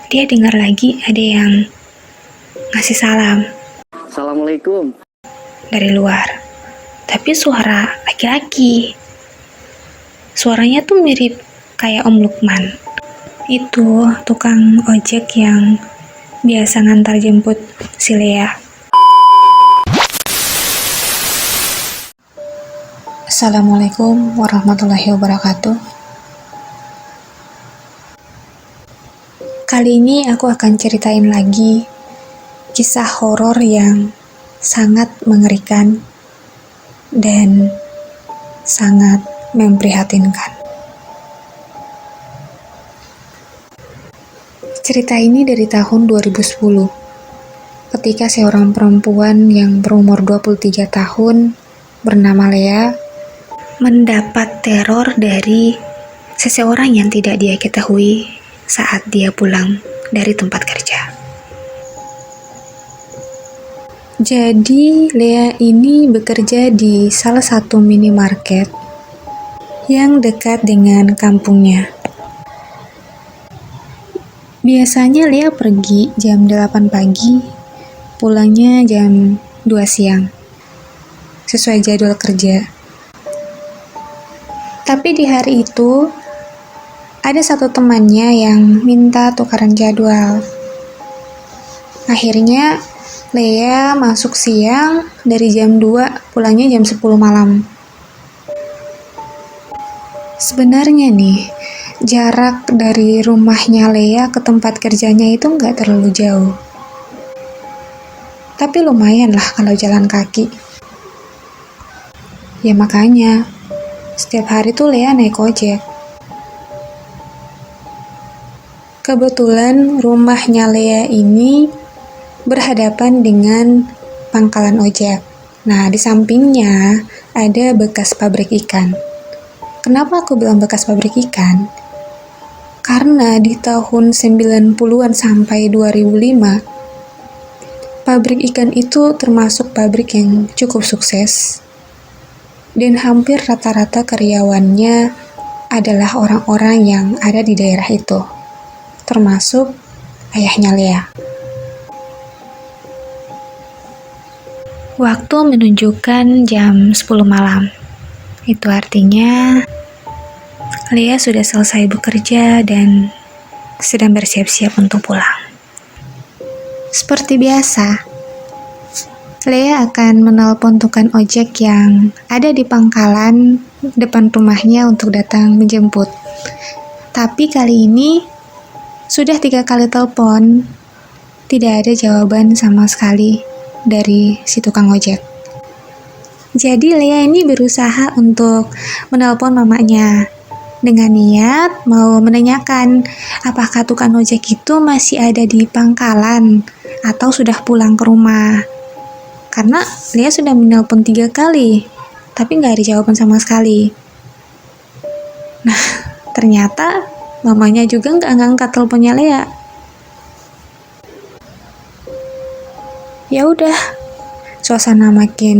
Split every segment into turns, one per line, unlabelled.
dia dengar lagi ada yang ngasih salam
Assalamualaikum.
dari luar. Tapi suara laki-laki. Suaranya tuh mirip kayak Om Lukman. Itu tukang ojek yang biasa ngantar jemput si Lea. Assalamualaikum warahmatullahi wabarakatuh. Kali ini aku akan ceritain lagi kisah horor yang sangat mengerikan dan sangat memprihatinkan. Cerita ini dari tahun 2010, ketika seorang perempuan yang berumur 23 tahun bernama Lea mendapat teror dari seseorang yang tidak dia ketahui saat dia pulang dari tempat kerja. Jadi Lea ini bekerja di salah satu minimarket yang dekat dengan kampungnya. Biasanya Lea pergi jam 8 pagi, pulangnya jam 2 siang, sesuai jadwal kerja. Tapi di hari itu, ada satu temannya yang minta tukaran jadwal. Akhirnya, Lea masuk siang dari jam 2, pulangnya jam 10 malam. Sebenarnya nih, jarak dari rumahnya Lea ke tempat kerjanya itu nggak terlalu jauh. Tapi lumayan lah kalau jalan kaki. Ya makanya, setiap hari tuh Lea naik ojek. Kebetulan rumahnya Lea ini berhadapan dengan pangkalan ojek. Nah, di sampingnya ada bekas pabrik ikan. Kenapa aku bilang bekas pabrik ikan? Karena di tahun 90-an sampai 2005, pabrik ikan itu termasuk pabrik yang cukup sukses. Dan hampir rata-rata karyawannya adalah orang-orang yang ada di daerah itu, termasuk ayahnya Lea. Waktu menunjukkan jam 10 malam. Itu artinya Lea sudah selesai bekerja dan sedang bersiap-siap untuk pulang. Seperti biasa, Lea akan menelpon tukang ojek yang ada di pangkalan depan rumahnya untuk datang menjemput. Tapi kali ini sudah 3 kali telepon, tidak ada jawaban sama sekali dari si tukang ojek. Jadi Lea ini berusaha untuk menelpon mamanya dengan niat mau menanyakan apakah tukang ojek itu masih ada di pangkalan atau sudah pulang ke rumah. Karena Lea sudah menelpon 3 kali, tapi nggak ada jawaban sama sekali. Nah, ternyata mamanya juga nggak ngangkat teleponnya Lea. Ya udah, suasana makin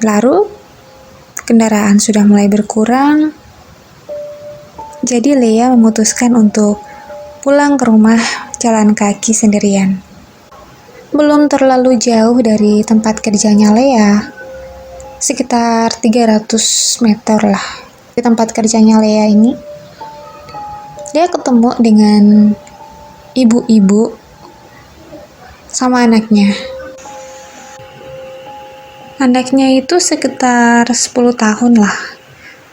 larut, kendaraan sudah mulai berkurang. Jadi Lea memutuskan untuk pulang ke rumah jalan kaki sendirian. Belum terlalu jauh dari tempat kerjanya Lea, sekitar 300 meter lah di tempat kerjanya Lea ini. Dia ketemu dengan ibu-ibu sama anaknya. Anaknya itu sekitar 10 tahun lah.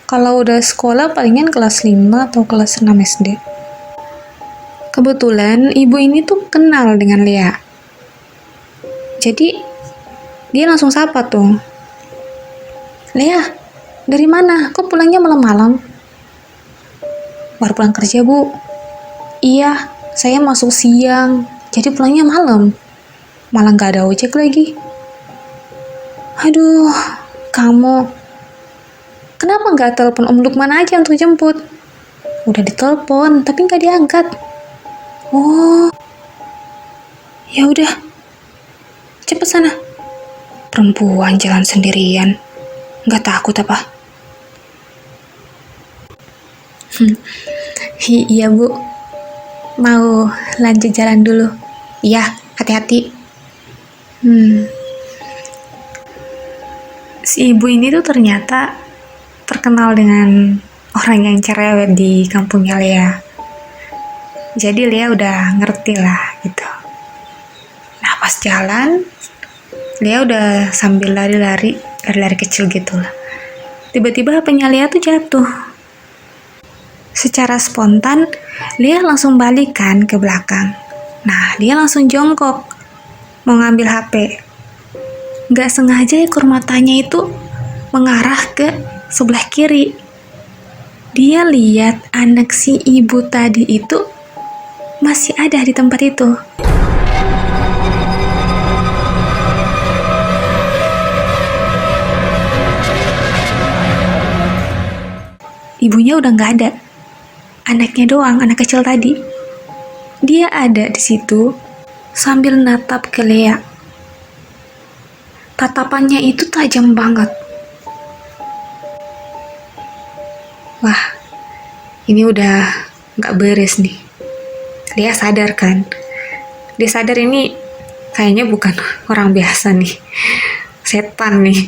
Kalau udah sekolah palingan kelas 5 atau kelas 6 SD. Kebetulan ibu ini tuh kenal dengan Lea. Jadi dia langsung sapa tuh. Lea, dari mana? Kok pulangnya malam-malam? Baru pulang kerja, Bu. Iya, saya masuk siang, jadi pulangnya malam. Malah gak ada ojek lagi. Aduh, kamu kenapa nggak telepon Om Lukman aja untuk jemput? Udah ditelepon, tapi nggak diangkat. Oh, ya udah, cepet sana. Perempuan jalan sendirian, nggak takut apa? Iya Bu, Mau lanjut jalan dulu? Iya, hati-hati. Si ibu ini tuh ternyata terkenal dengan orang yang cerewet di kampungnya Lea. Jadi Lea udah ngerti lah gitu. Nah pas jalan, Lea udah sambil lari kecil gitu lah. Tiba-tiba HP-nya Lea tuh jatuh. Secara spontan, Lea langsung balikan ke belakang. Nah, dia langsung jongkok mau ngambil HP. Gak sengaja ekor matanya itu mengarah ke sebelah kiri. Dia lihat anak si ibu tadi itu masih ada di tempat itu. Ibunya udah nggak ada. Anaknya doang, anak kecil tadi. Dia ada di situ sambil natap ke Lea. Tatapannya itu tajam banget. Wah, ini udah nggak beres nih. Dia sadar kan? Dia sadar ini kayaknya bukan orang biasa nih, setan nih.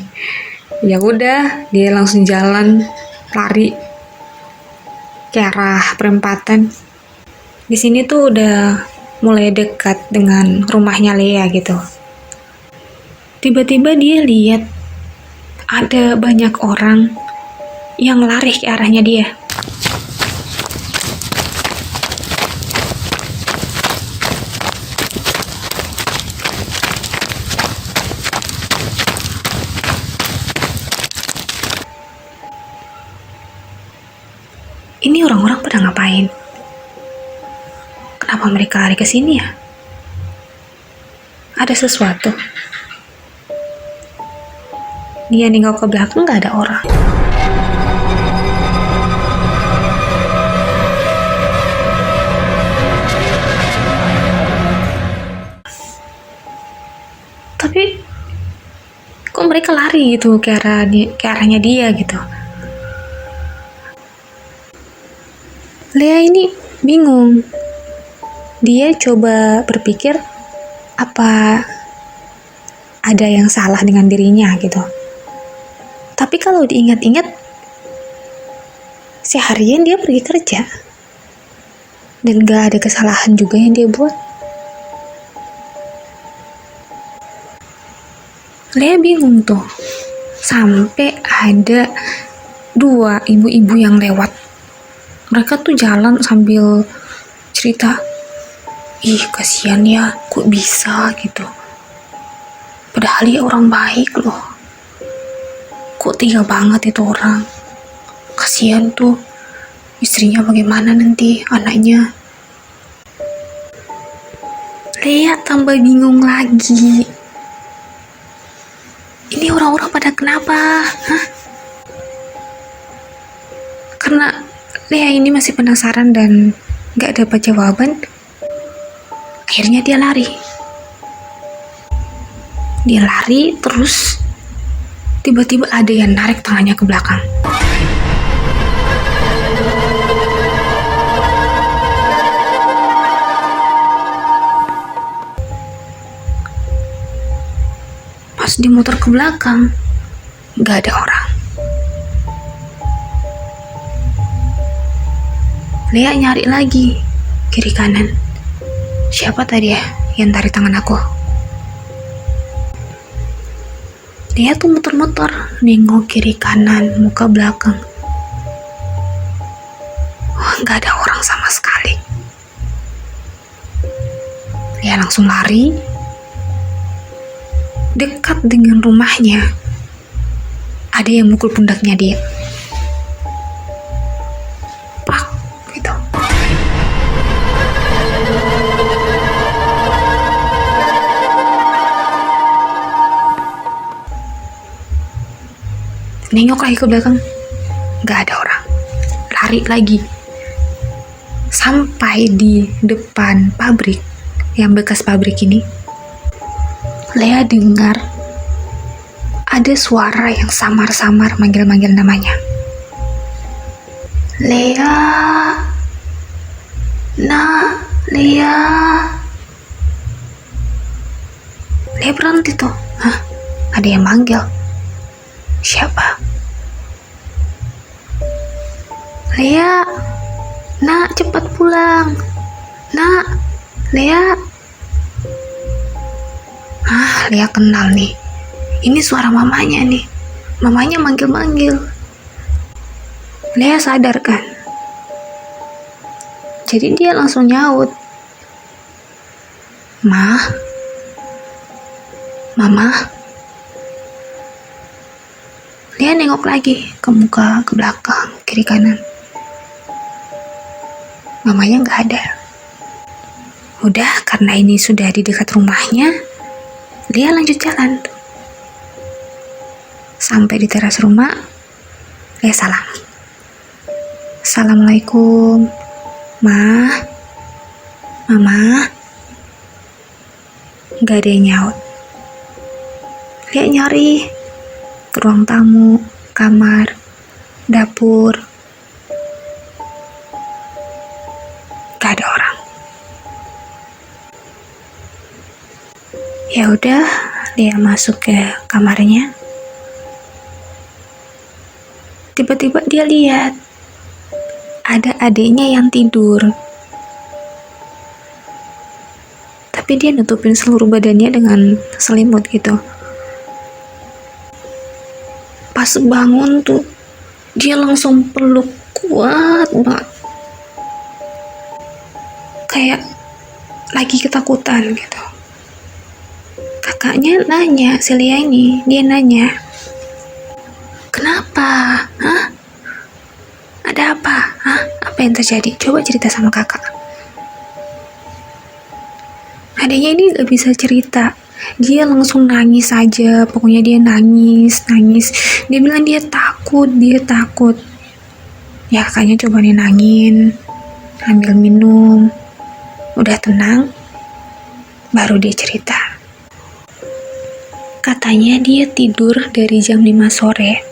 Ya udah, dia langsung jalan lari ke arah perempatan. Di sini tuh udah mulai dekat dengan rumahnya Lea gitu. Tiba-tiba dia lihat ada banyak orang yang lari ke arahnya dia. Ini orang-orang pada ngapain? Kenapa mereka lari ke sini ya? Ada sesuatu. Dia nengok ke belakang, nggak ada orang. Tapi kok mereka lari gitu ke arahnya dia gitu. Lea ini bingung. Dia coba berpikir apa ada yang salah dengan dirinya gitu. Tapi kalau diingat-ingat, seharian dia pergi kerja dan gak ada kesalahan juga yang dia buat. Lea bingung tuh, sampai ada 2 ibu-ibu yang lewat. Mereka tuh jalan sambil cerita, ih kasihan ya, kok bisa gitu. Padahal dia orang baik loh. Kok tega banget itu orang. Kasihan tuh, istrinya bagaimana nanti, anaknya. Lea tambah bingung lagi. Ini orang-orang pada kenapa? Hah? Karena Lea ini masih penasaran dan gak dapat jawaban, akhirnya dia lari. Dia lari terus tiba-tiba ada yang narik tangannya ke belakang. Pas dimuter ke belakang, gak ada orang. Lea nyari lagi kiri kanan. Siapa tadi ya yang tarik tangan aku? Lea tuh muter-muter, nengok kiri kanan, muka belakang. Wah, gak ada orang sama sekali. Lea langsung lari. Dekat dengan rumahnya, ada yang mukul pundaknya dia. Nengok lagi ke belakang, gak ada orang. Lari lagi sampai di depan pabrik, yang bekas pabrik ini. Lea dengar ada suara yang samar-samar manggil-manggil namanya. Lea, Lia. Lia berhenti tuh. Hah? Ada yang manggil. Siapa? Lia. Nak, cepat pulang. Nak. Lia. Lia kenal nih. Ini suara mamanya nih. Mamanya manggil-manggil. Lia sadar kan? Jadi dia langsung nyaut. Mama. Lia nengok lagi ke muka, ke belakang, kiri kanan. Mamanya nggak ada. Udah, karena ini sudah di dekat rumahnya, Lia lanjut jalan. Sampai di teras rumah, Lia salam. Assalamualaikum, Mama. Gak ada yang nyaut. Lia nyari ke ruang tamu, kamar, dapur. Gak ada orang. Ya udah, Lia masuk ke kamarnya. Tiba-tiba dia lihat ada adiknya yang tidur. Tapi dia nutupin seluruh badannya dengan selimut gitu. Pas bangun tuh, dia langsung peluk kuat banget. Kayak lagi ketakutan gitu. Kakaknya nanya, si Lia ini, dia nanya, "Kenapa? Hah? Ada apa? Hah? Apa yang terjadi? Coba cerita sama kakak." Adanya ini gak bisa cerita. Dia langsung nangis aja. Pokoknya dia nangis. Dia bilang dia takut. Ya kakaknya coba nenangin, ambil minum. Udah tenang, baru dia cerita. Katanya dia tidur dari jam 5 sore.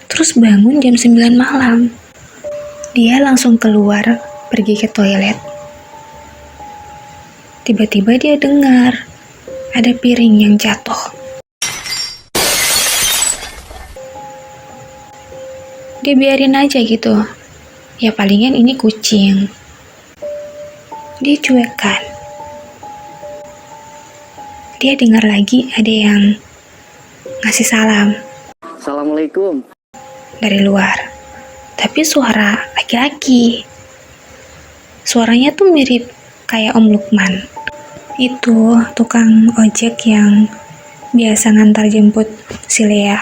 Terus bangun jam 9 malam. Dia langsung keluar, pergi ke toilet. Tiba-tiba dia dengar ada piring yang jatuh. Dia biarin aja gitu. Ya palingan ini kucing. Dia cuekkan. Dia dengar lagi ada yang ngasih salam
Assalamualaikum.
dari luar. Tapi suara laki-laki. Suaranya tuh mirip kayak Om Lukman. Itu tukang ojek yang biasa ngantar jemput si Lia.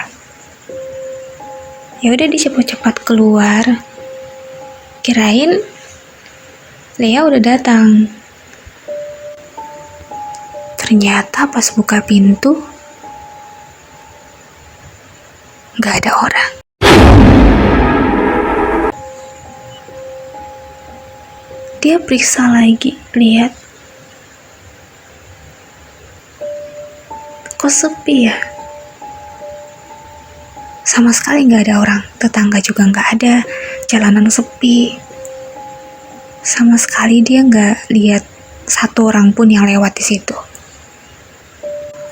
Ya udah dia cepat-cepat keluar. Kirain Lia udah datang. Ternyata pas buka pintu, gak ada orang. Dia periksa lagi, lihat. Kok sepi ya? Sama sekali gak ada orang. Tetangga juga gak ada. Jalanan sepi. Sama sekali dia gak lihat satu orang pun yang lewat di situ.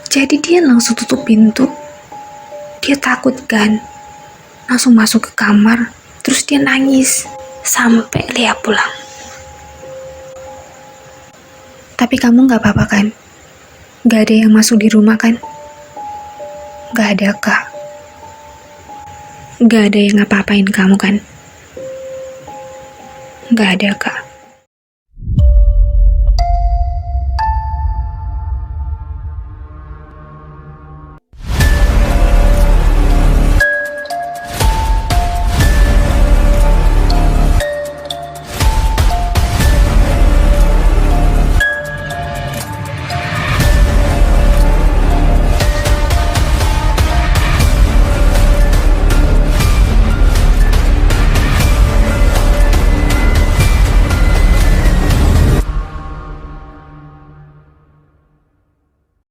Jadi dia langsung tutup pintu. Dia takut kan. Langsung masuk ke kamar. Terus dia nangis. Sampai Lia pulang. Tapi kamu gak apa-apa kan? Gak ada yang masuk di rumah kan? Gak ada kak. Gak ada yang ngapa-apain kamu kan? Gak ada kak.